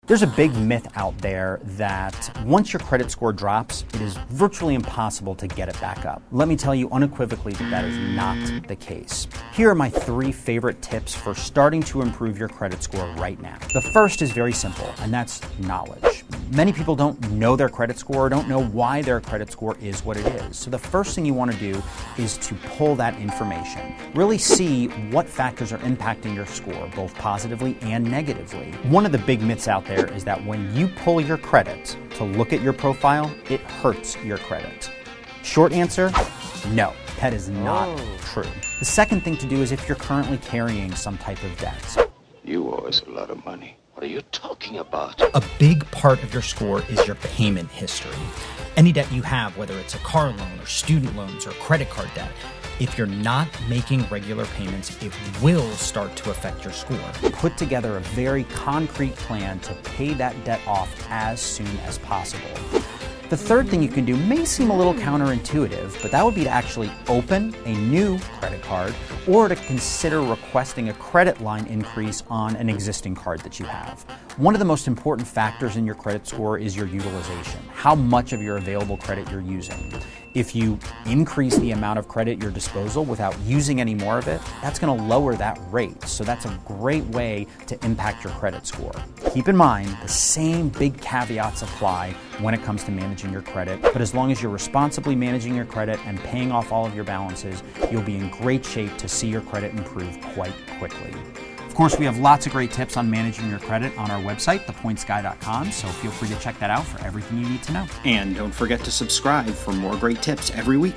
There's a big myth out there that once your credit score drops, it is virtually impossible to get it back up. Let me tell you unequivocally that is not the case. Here are my 3 favorite tips for starting to improve your credit score right now. The first is very simple, and that's knowledge. Many people don't know their credit score or don't know why their credit score is what it is. So the first thing you want to do is to pull that information. Really see what factors are impacting your score, both positively and negatively. One of the big myths out there is that when you pull your credit to look at your profile, it hurts your credit. Short answer, no, that is not true. The second thing to do is if you're currently carrying some type of debt. You owe us a lot of money. What are you talking about? A big part of your score is your payment history. Any debt you have, whether it's a car loan or student loans or credit card debt, if you're not making regular payments, it will start to affect your score. Put together a very concrete plan to pay that debt off as soon as possible. The third thing you can do may seem a little counterintuitive, but that would be to actually open a new credit card or to consider requesting a credit line increase on an existing card that you have. One of the most important factors in your credit score is your utilization, how much of your available credit you're using. If you increase the amount of credit at your disposal without using any more of it, that's going to lower that rate. So that's a great way to impact your credit score. Keep in mind, the same big caveats apply when it comes to managing your credit, but as long as you're responsibly managing your credit and paying off all of your balances, you'll be in great shape to see your credit improve quite quickly. Of course, we have lots of great tips on managing your credit on our website, thepointsguy.com, so feel free to check that out for everything you need to know. And don't forget to subscribe for more great tips every week.